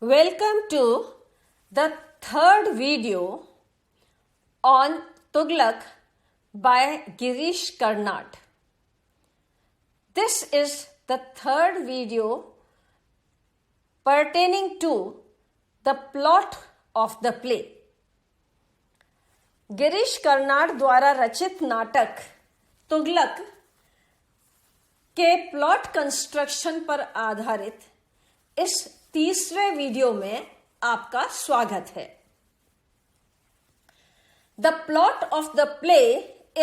Welcome to the third video on Tughlaq by Girish Karnad. This is the third video pertaining to the plot of the play. Girish Karnad द्वारा रचित नाटक तुगलक के plot construction पर आधारित इस तीसरे वीडियो में आपका स्वागत है. The plot of the play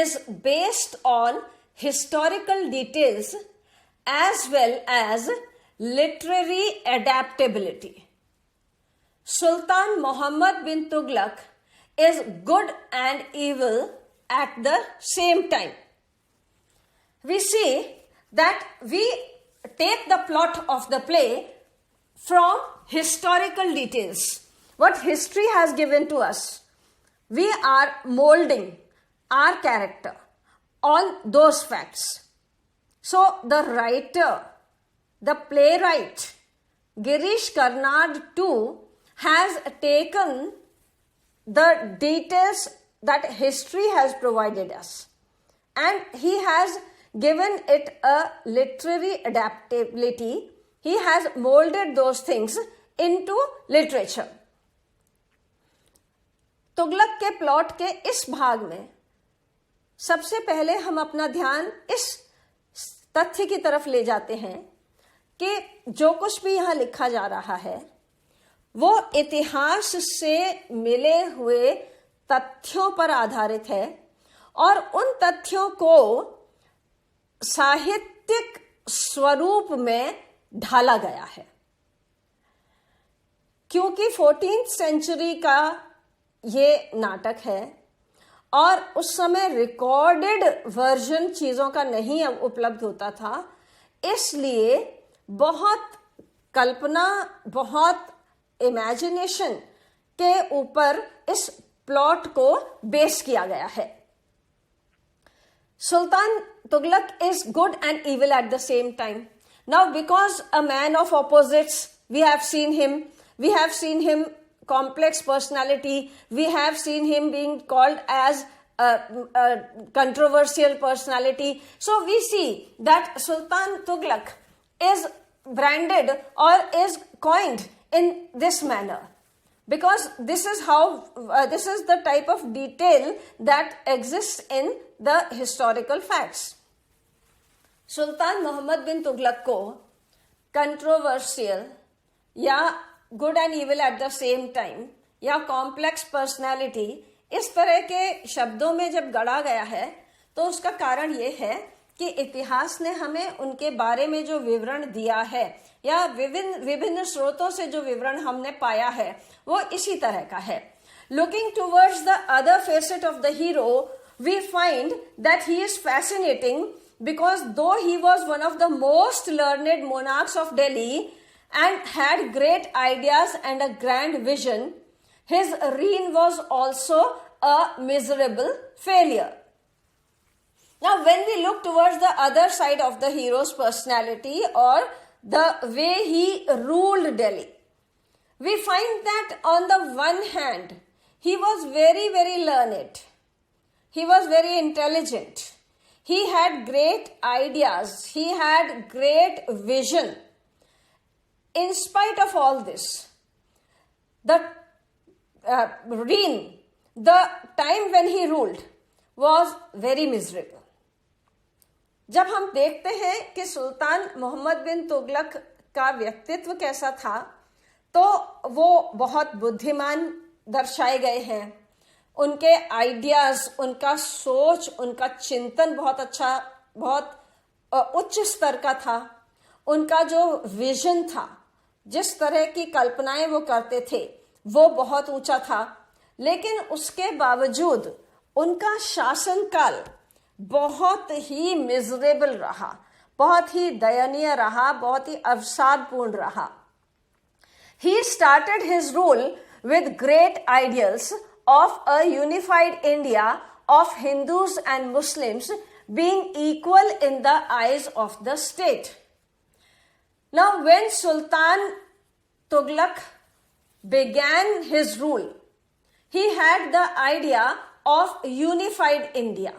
is based on historical details as well as literary adaptability. Sultan Mohammad bin Tughlaq is good and evil at the same time. We see that we take the plot of the play from historical details, what history has given to us. We are molding our character on those facts. So the writer, the playwright, Girish Karnad too has taken the details that history has provided us and he has given it a literary adaptability. He has molded those things into literature. Tughlaq के plot के इस भाग में सबसे पहले हम अपना ध्यान इस तथ्य की तरफ ले जाते हैं कि जो कुछ भी यहाँ लिखा जा रहा है वो इतिहास से मिले हुए तथ्यों पर आधारित है और उन तथ्यों को साहित्यिक स्वरूप में ढाला गया है. क्योंकि 14th सेंचुरी का ये नाटक है और उस समय रिकॉर्डेड वर्जन चीजों का नहीं उपलब्ध होता था, इसलिए बहुत कल्पना, बहुत इमेजिनेशन के ऊपर इस प्लॉट को बेस किया गया है. Sultan Tughlaq is good and evil at the same time. Now because a man of opposites, we have seen him complex personality, we have seen him being called as a controversial personality. So we see that Sultan Tughlaq is branded or is coined in this manner because this is how this is the type of detail that exists in the historical facts. सुल्तान मोहम्मद बिन तुगलक को controversial या good and evil at the same time या complex personality इस तरह के शब्दों में जब गढ़ा गया है तो उसका कारण ये है कि इतिहास ने हमें उनके बारे में जो विवरण दिया है या विभिन्न स्रोतों से जो विवरण हमने पाया है वो इसी तरह का है. Looking towards the other facet of the hero, we find that he is fascinating because though he was one of the most learned monarchs of Delhi and had great ideas and a grand vision, his reign was also a miserable failure. Now, when we look towards the other side of the hero's personality or the way he ruled Delhi, we find that on the one hand, he was very, very learned. He was very intelligent. He had great ideas. He had great vision. In spite of all this, the reign, the time when he ruled was very miserable. जब हम देखते हैं कि सुल्तान मोहम्मद बिन तुगलक का व्यक्तित्व कैसा था तो वो बहुत बुद्धिमान दर्शाए गए हैं. उनके आइडियाज, उनका सोच, उनका चिंतन बहुत अच्छा, बहुत उच्च स्तर का था. उनका जो विजन था, जिस तरह की कल्पनाएं वो करते थे वो बहुत ऊंचा था. लेकिन उसके बावजूद उनका शासनकाल बहुत ही मिजरेबल रहा, बहुत ही दयनीय रहा, बहुत ही अवसादपूर्ण रहा. He started his rule with great ideals of a unified India of Hindus and Muslims being equal in the eyes of the state. Now, when Sultan Tughlaq began his rule, he had the idea of unified India.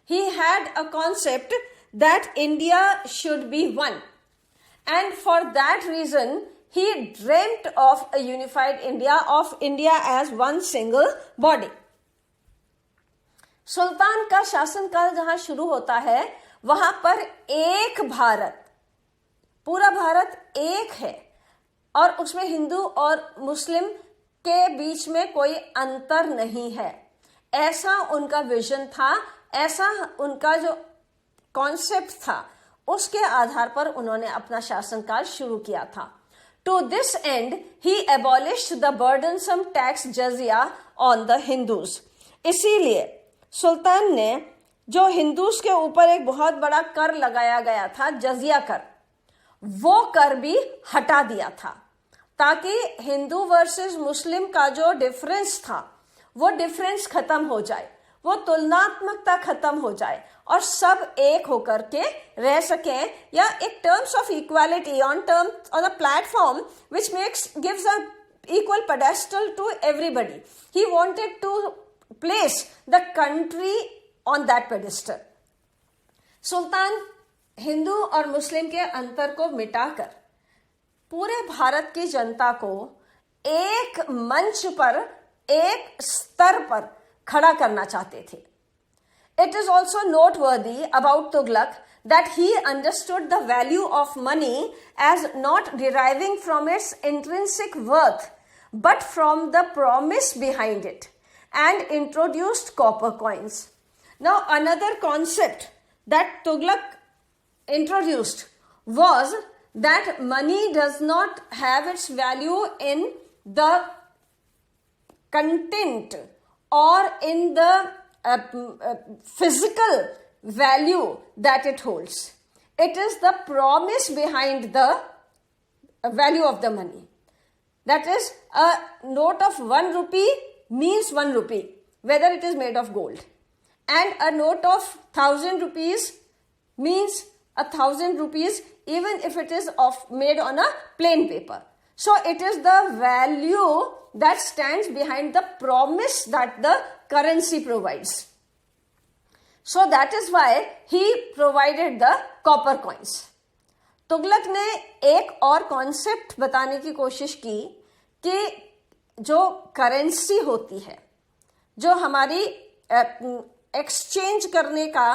He had a concept that India should be one. And for that reason, he dreamt of a unified India, of India as one single body. सुल्तान का शासनकाल जहां शुरू होता है, वहां पर एक भारत, पूरा भारत एक है और उसमें हिंदू और मुस्लिम के बीच में कोई अंतर नहीं है. ऐसा उनका विजन था, ऐसा उनका जो कॉन्सेप्ट था, उसके आधार पर उन्होंने अपना शासनकाल शुरू किया था. To this and he abolished the burdensome tax jizya on the Hindus. इसीलिए सुल्तान ने जो हिंदूज के ऊपर एक बहुत बड़ा कर लगाया गया था, जजिया कर, वो कर भी हटा दिया था, ताकि हिंदू वर्सेस मुस्लिम का जो डिफरेंस था वो डिफरेंस खत्म हो जाए, वो तुलनात्मकता खत्म हो जाए और सब एक होकर के रह सकें, या एक terms of equality on a platform which gives a equal pedestal to everybody. He wanted to place the country on that pedestal. सुल्तान हिंदू और मुस्लिम के अंतर को मिटाकर पूरे भारत की जनता को एक मंच पर, एक स्तर पर खड़ा करना चाहते थे. It is also noteworthy about Tughlaq that he understood the value of money as not deriving from its intrinsic worth but from the promise behind it, and introduced copper coins. Now, another concept that Tughlaq introduced was that money does not have its value in the content or in the physical value that it holds. It is the promise behind the value of the money. That is, a note of 1 rupee means 1 rupee, whether it is made of gold. And a note of 1,000 rupees means 1,000 rupees, even if it is made on a plain paper. So it is the value that stands behind the promise that the currency provides. So that is why he provided the copper coins. Tughlaq ने एक और concept बताने की कोशिश की कि जो currency होती है, जो हमारी एक्सचेंज करने का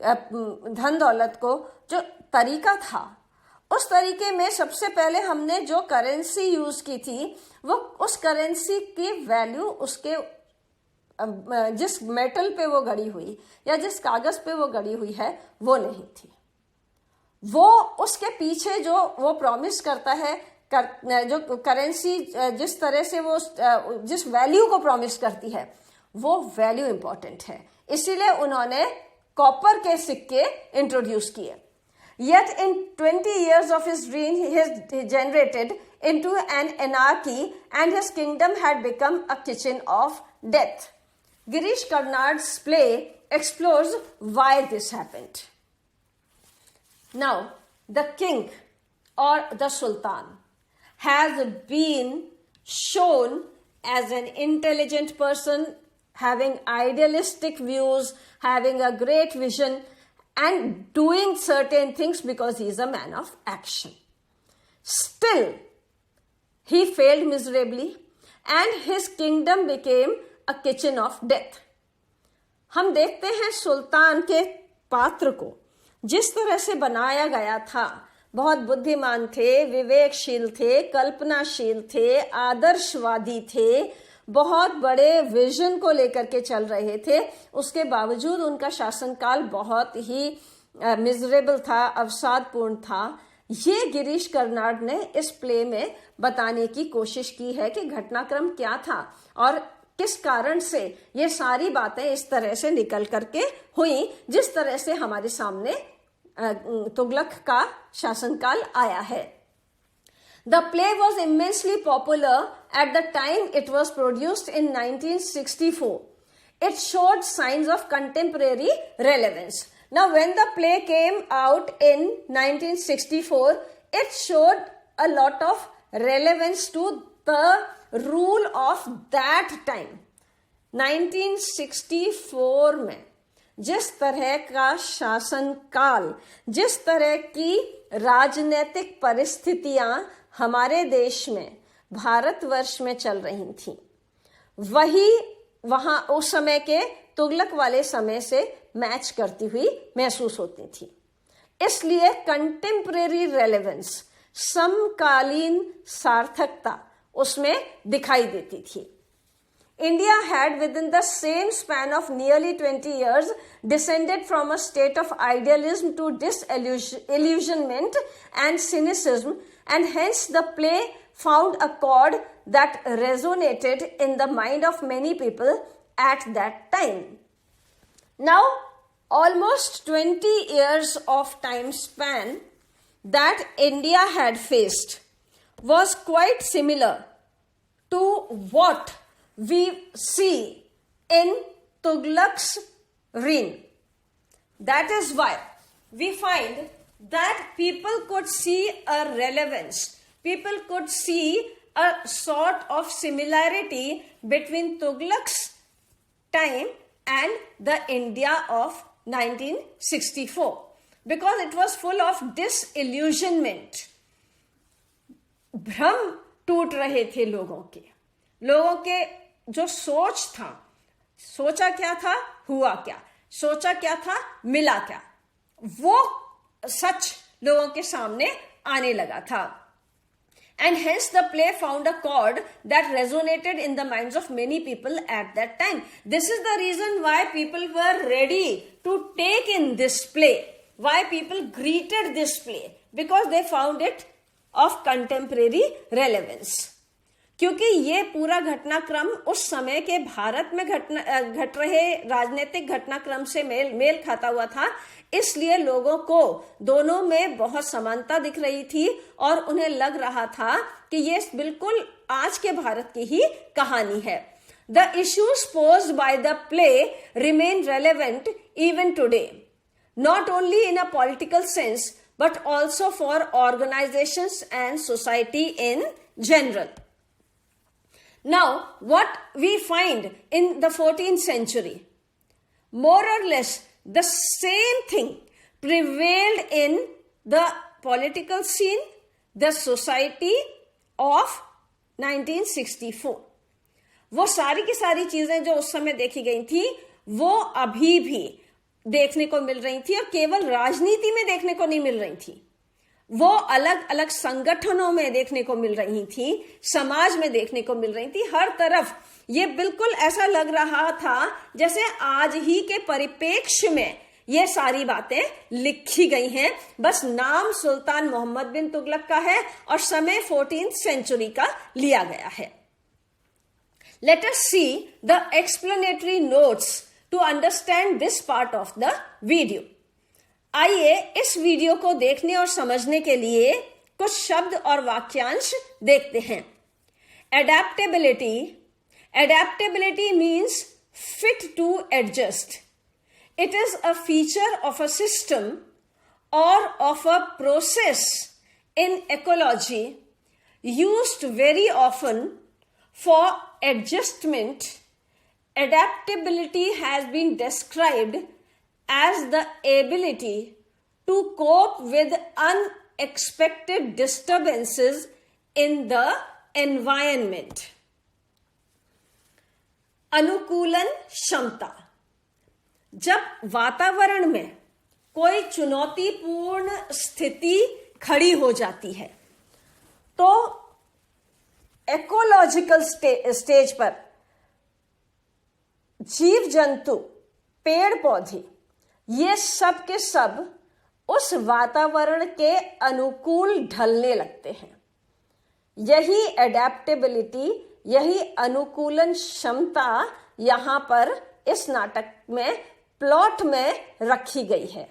धन दौलत को जो तरीका था, उस तरीके में सबसे पहले हमने जो करेंसी यूज की थी, वो उस करेंसी की वैल्यू उसके जिस मेटल पे वो गड़ी हुई या जिस कागज पे वो गड़ी हुई है वो नहीं थी. वो उसके पीछे जो वो प्रॉमिस करता है, जो करेंसी जिस तरह से वो जिस वैल्यू को प्रॉमिस करती है, वो वैल्यू इंपॉर्टेंट है. इसीलिए उन्होंने कॉपर के सिक्के इंट्रोड्यूस किए. Yet in 20 years of his reign, he has degenerated into an anarchy and his kingdom had become a kitchen of death. Girish Karnad's play explores why this happened. Now, the king or the sultan has been shown as an intelligent person, having idealistic views, having a great vision, and doing certain things because he is a man of action. Still, he failed miserably and his kingdom became a kitchen of death. हम देखते हैं सुल्तान के पात्र को जिस तरह से बनाया गया था. बहुत बुद्धिमान थे, विवेकशील थे, कल्पनाशील थे, आदर्शवादी थे, बहुत बड़े विजन को लेकर के चल रहे थे. उसके बावजूद उनका शासनकाल बहुत ही मिजरेबल था, अवसादपूर्ण था. ये गिरीश कर्नाड ने इस प्ले में बताने की कोशिश की है कि घटनाक्रम क्या था और किस कारण से ये सारी बातें इस तरह से निकल करके हुई जिस तरह से हमारे सामने तुगलक का शासनकाल आया है. The play was immensely popular at the time it was produced in 1964. It showed signs of contemporary relevance. Now, when the play came out in 1964, it showed a lot of relevance to the rule of that time 1964 में जिस तरह का शासन काल, जिस तरह की राजनीतिक परिस्थितियां हमारे देश में, भारतवर्ष में चल रही थी, वही वहां उस समय के तुगलक वाले समय से मैच करती हुई महसूस होती थी। इसलिए कंटेम्परेरी रेलेवेंस, समकालीन सार्थकता उसमें दिखाई देती थी। India had within the same span of nearly 20 years descended from a state of idealism to disillusionment and cynicism, and hence the play found a chord that resonated in the mind of many people at that time. Now, almost 20 years of time span that India had faced was quite similar to what we see in Tughlaq's reign. That is why we find that people could see a relevance, people could see a sort of similarity between Tughlaq's time and the India of 1964, because it was full of disillusionment. भ्रम टूट रहे थे लोगों के जो सोच था, सोचा क्या था हुआ क्या, सोचा क्या था मिला क्या, वो सच लोगों के सामने आने लगा था। And hence the play found a chord that resonated in the minds of many people at that time. This is the reason why people were ready to take in this play, why people greeted this play, because they found it of contemporary relevance. क्योंकि ये पूरा घटनाक्रम उस समय के भारत में घट रहे राजनीतिक घटनाक्रम से मेल खाता हुआ था, इसलिए लोगों को दोनों में बहुत समानता दिख रही थी और उन्हें लग रहा था कि ये बिल्कुल आज के भारत की ही कहानी है। The issues posed by the play remain relevant even today, not only in a political sense but also for organizations and society in general. Now, what we find in the 14th century, more or less the same thing prevailed in the political scene, the society of 1964. वो सारी की सारी चीजें जो उस समय देखी गई थी, वो अभी भी देखने को मिल रही थी और केवल राजनीति में देखने को नहीं मिल रही थी, वो अलग अलग संगठनों में देखने को मिल रही थी, समाज में देखने को मिल रही थी, हर तरफ ये बिल्कुल ऐसा लग रहा था जैसे आज ही के परिप्रेक्ष्य में ये सारी बातें लिखी गई हैं, बस नाम सुल्तान मोहम्मद बिन तुगलक का है और समय 14th सेंचुरी का लिया गया है। Let us see the explanatory notes to understand this part of the video. आइए इस वीडियो को देखने और समझने के लिए कुछ शब्द और वाक्यांश देखते हैं। Adaptability means fit to adjust. It is a feature of a system or of a process in ecology used very often for adjustment. Adaptability has been described as the ability to cope with unexpected disturbances in the environment. अनुकूलन क्षमता, जब वातावरण में कोई चुनौतीपूर्ण स्थिति खड़ी हो जाती है तो इकोलॉजिकल स्टेज पर जीव जंतु, पेड़ पौधे, ये सब के सब उस वातावरण के अनुकूल ढलने लगते हैं। यही एडेप्टेबिलिटी, यही अनुकूलन क्षमता यहां पर इस नाटक में प्लॉट में रखी गई है।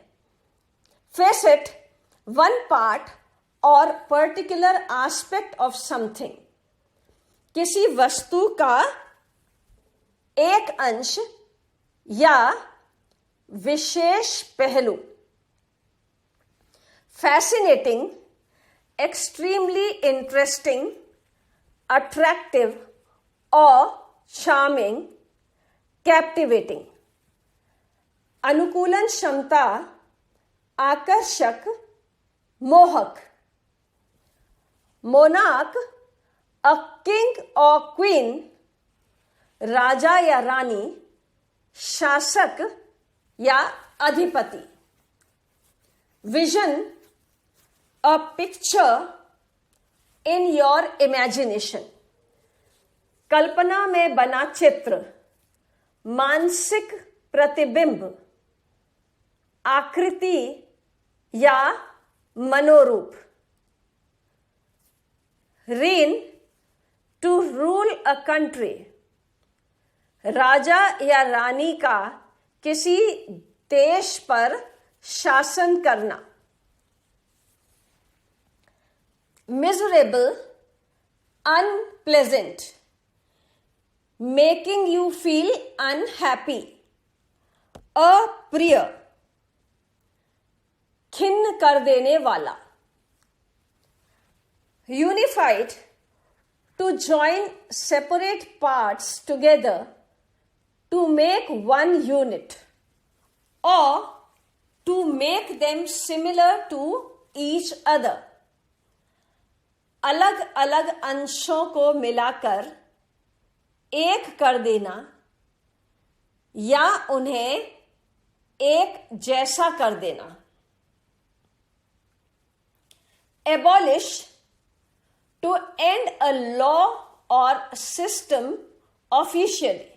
फेस इट, वन पार्ट और पर्टिकुलर एस्पेक्ट ऑफ समथिंग, किसी वस्तु का एक अंश या विशेष पहलू। Fascinating, extremely interesting, attractive or charming, captivating. अनुकूलन क्षमता, आकर्षक, मोहक. Monarch, a king or queen, राजा या रानी, शासक या अधिपति. Vision, a picture in your imagination. कल्पना में बना चित्र, मानसिक प्रतिबिंब, आकृति या मनोरूप. Reign, to rule a country, राजा या रानी का किसी देश पर शासन करना. Miserable, unpleasant, making you feel unhappy. अप्रिय, खिन्न कर देने वाला. Unified, to join separate parts together to make one unit or to make them similar to each other. अलग अलग अंशों को मिलाकर एक कर देना या उन्हें एक जैसा कर देना. Abolish, to end a law or system officially.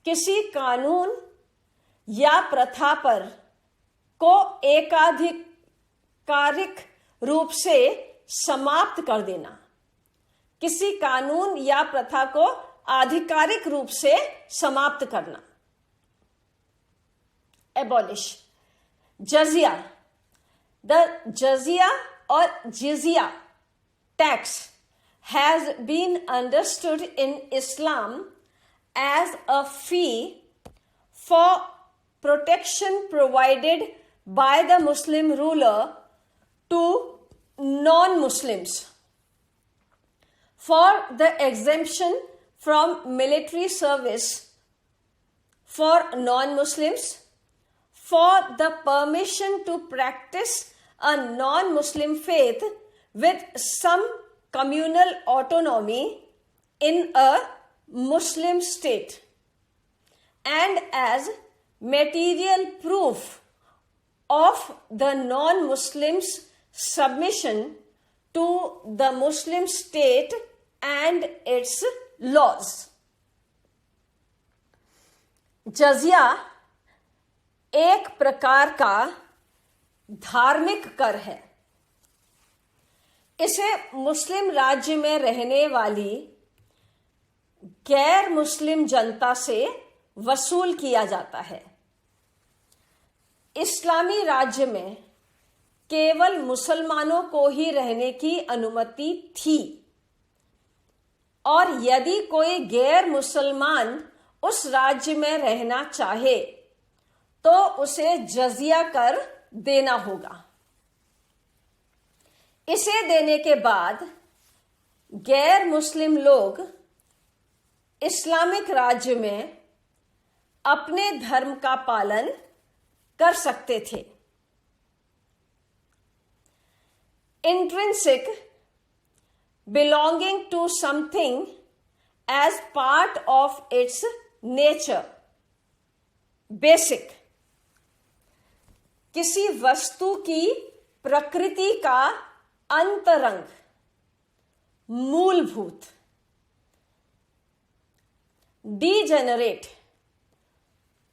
किसी कानून या प्रथा पर को एकाधिकारिक रूप से समाप्त कर देना. किसी कानून या प्रथा को आधिकारिक रूप से समाप्त करना. Abolish. जजिया, the jizya or jizya tax has been understood in Islam as a fee for protection provided by the Muslim ruler to non-Muslims for the exemption from military service for non-Muslims, for the permission to practice a non-Muslim faith with some communal autonomy in a Muslim state, and as material proof of the non-Muslims' submission to the Muslim state and its laws. जजिया एक प्रकार का धार्मिक कर है. इसे मुस्लिम राज्य में रहने वाली गैर मुस्लिम जनता से वसूल किया जाता है. इस्लामी राज्य में केवल मुसलमानों को ही रहने की अनुमति थी और यदि कोई गैर मुसलमान उस राज्य में रहना चाहे तो उसे जजिया कर देना होगा. इसे देने के बाद गैर मुस्लिम लोग इस्लामिक राज्य में अपने धर्म का पालन कर सकते थे. Intrinsic, belonging to something as part of its nature. Basic, किसी वस्तु की प्रकृति का अंतरंग, मूलभूत. Degenerate,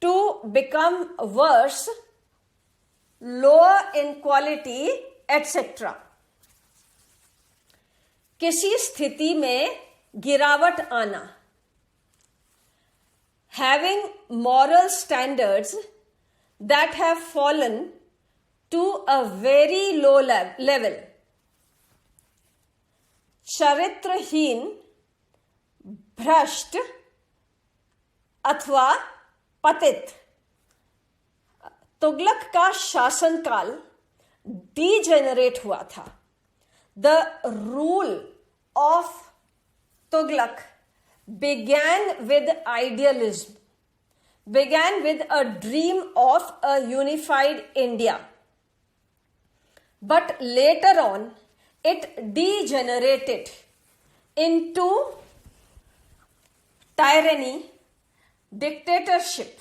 to become worse, lower in quality, etc. किसी स्थिति में गिरावट आना. Having moral standards that have fallen to a very low level. चरित्रहीन, भ्रष्ट अथवा पतित. तुगलक का शासनकाल डीजेनरेट हुआ था. The rule of Tughlaq began with idealism, began with a dream of a unified India. But later on, it degenerated into tyranny, dictatorship,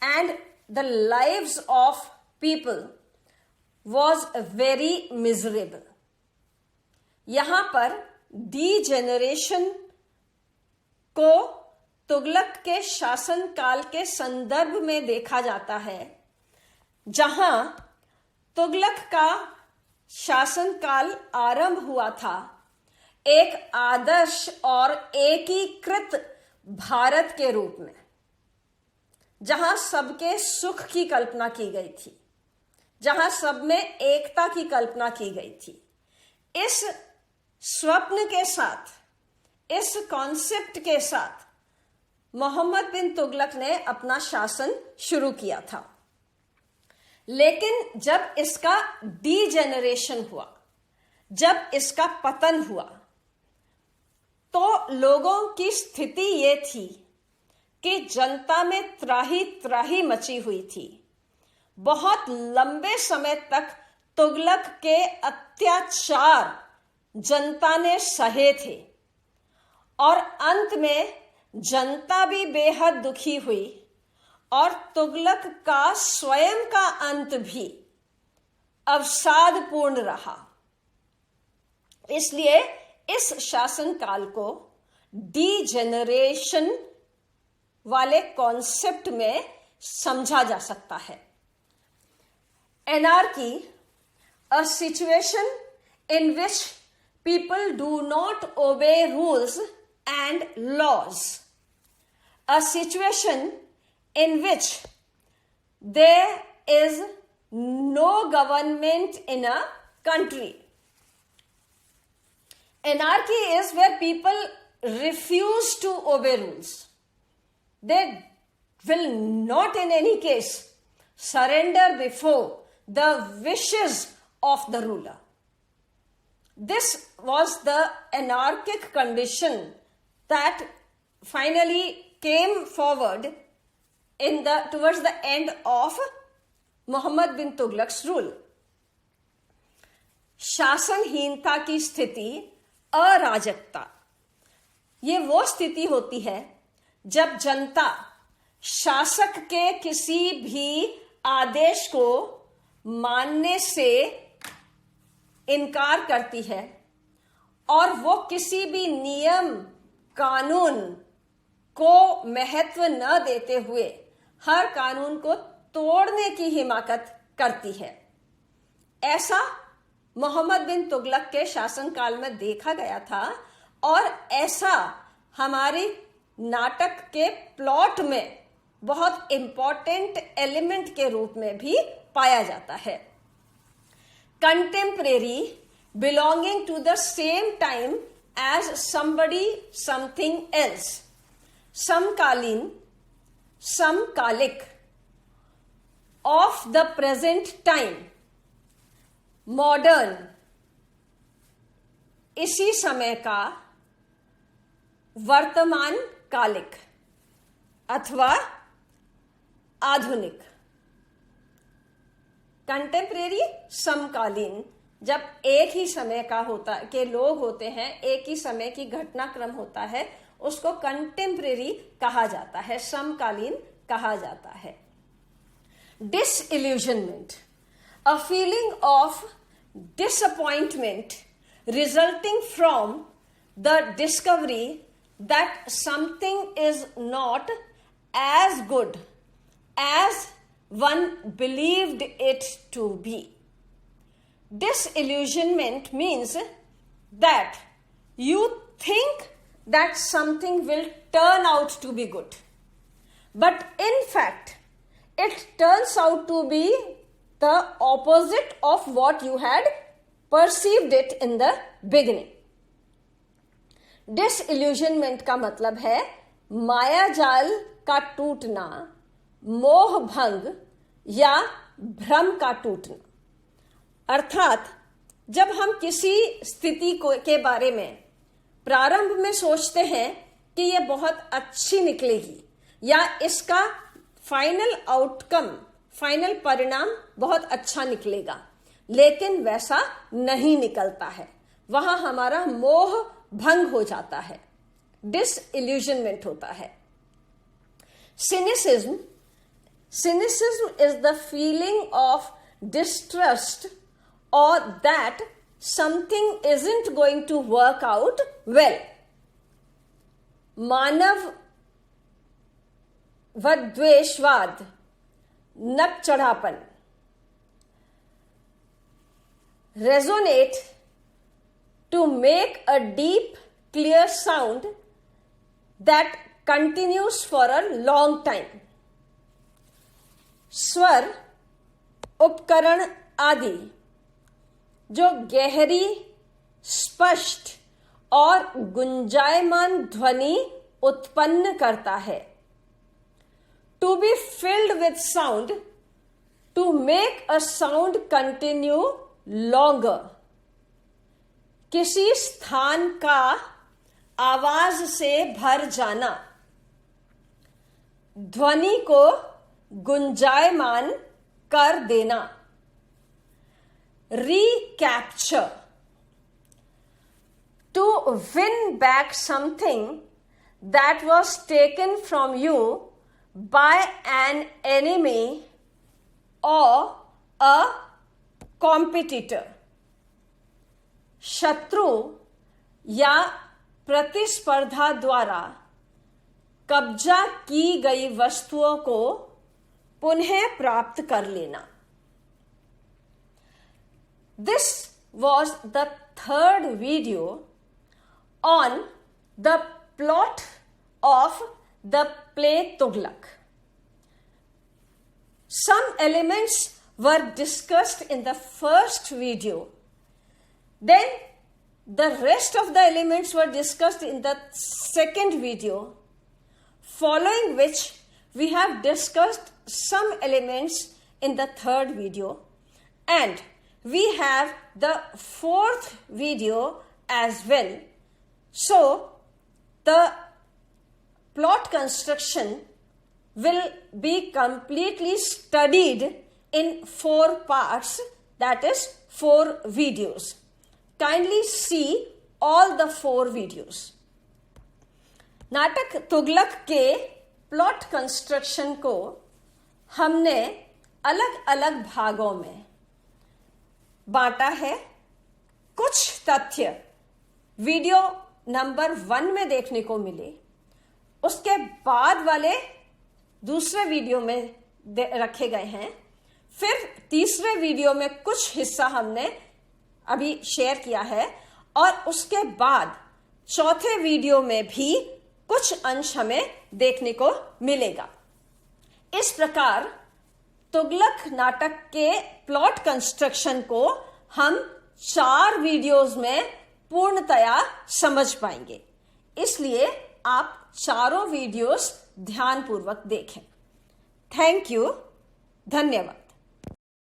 and the lives of people was very miserable. यहाँ पर degeneration को तुगलक के शासनकाल के संदर्भ में देखा जाता है, जहां तुगलक का शासनकाल आरंभ हुआ था एक आदर्श और एकीकृत भारत के रूप में, जहां सबके सुख की कल्पना की गई थी, जहां सब में एकता की कल्पना की गई थी। इस स्वप्न के साथ, इस कॉन्सेप्ट के साथ मोहम्मद बिन तुगलक ने अपना शासन शुरू किया था। लेकिन जब इसका डीजेनरेशन हुआ, जब इसका पतन हुआ, तो लोगों की स्थिति ये थी कि जनता में त्राही त्राही मची हुई थी। बहुत लंबे समय तक तुगलक के अत्याचार जनता ने सहे थे और अंत में जनता भी बेहद दुखी हुई और तुगलक का स्वयं का अंत भी अवसादपूर्ण रहा। इसलिए इस शासनकाल को डीजेनरेशन वाले कॉन्सेप्ट में समझा जा सकता है। Anarchy, a situation in which people do not obey rules and laws, a situation in which there is no government in a country. Anarchy is where people refuse to obey rules. They will not in any case surrender before the wishes of the ruler. This was the anarchic condition that finally came forward towards the end of Muhammad bin Tughlaq's rule. शासनहीनता की स्थिति, अराजकता, ये वो स्थिति होती है जब जनता शासक के किसी भी आदेश को मानने से इनकार करती है और वो किसी भी नियम कानून को महत्व न देते हुए हर कानून को तोड़ने की हिमाकत करती है। ऐसा मोहम्मद बिन तुगलक के शासनकाल में देखा गया था और ऐसा हमारी नाटक के प्लॉट में बहुत इंपॉर्टेंट एलिमेंट के रूप में भी पाया जाता है। Contemporary, belonging to the same time as somebody something else, समकालीन, समकालिक, of the present time, modern, इसी समय का, वर्तमान कालिक अथवा आधुनिक। कंटेम्परेरी, समकालीन, जब एक ही समय का होता के लोग होते हैं, एक ही समय की घटनाक्रम होता है, उसको कंटेम्परेरी कहा जाता है, समकालीन कहा जाता है। Disillusionment, a feeling of disappointment resulting from the discovery that something is not as good as one believed it to be. Disillusionment means that you think that something will turn out to be good, but in fact it turns out to be the opposite of what you had perceived it in the beginning. Disillusionment का मतलब है मायाजाल का टूटना, मोह भंग या भ्रम का टूटना। अर्थात जब हम किसी स्थिति के बारे में प्रारंभ में सोचते हैं कि ये बहुत अच्छी निकलेगी या इसका फाइनल आउटकम, फाइनल परिणाम बहुत अच्छा निकलेगा, लेकिन वैसा नहीं निकलता है। वहां हमारा मोह भंग हो जाता है, डिसइल्यूजनमेंट होता है। Cynicism is the feeling of distrust or that something isn't going to work out well. मानव व द्वेषवाद, नक चढ़ापन, resonate to make a deep, clear sound that continues for a long time. स्वर, उपकरण आदि जो गहरी, स्पष्ट और गुंजायमान ध्वनि उत्पन्न करता है। To be filled with sound, to make a sound continue longer. किसी स्थान का आवाज से भर जाना, ध्वनि को गुंजायमान कर देना। Recapture, to win back something that was taken from you by an enemy or a competitor. शत्रु या प्रतिस्पर्धा द्वारा कब्जा की गई वस्तुओं को पुनः प्राप्त कर लेना। This was the third video on the plot of the play Tughlaq. Some elements were discussed in the first video. Then the rest of the elements were discussed in the second video, following which we have discussed some elements in the third video, and we have the fourth video as well. So the plot construction will be completely studied in 4 parts, that is 4 videos. Kindly see all the 4 videos. नाटक तुगलक के plot construction को हमने अलग अलग भागों में बांटा है। कुछ तथ्य वीडियो नंबर 1 में देखने को मिले, उसके बाद वाले दूसरे वीडियो में रखे गए हैं, फिर तीसरे वीडियो में कुछ हिस्सा हमने अभी शेयर किया है, और उसके बाद चौथे वीडियो में भी कुछ अंश हमें देखने को मिलेगा। इस प्रकार तुगलक नाटक के प्लॉट कंस्ट्रक्शन को हम 4 वीडियोज में पूर्णतया समझ पाएंगे। इसलिए आप चारों वीडियोस ध्यानपूर्वक देखें। थैंक यू, धन्यवाद।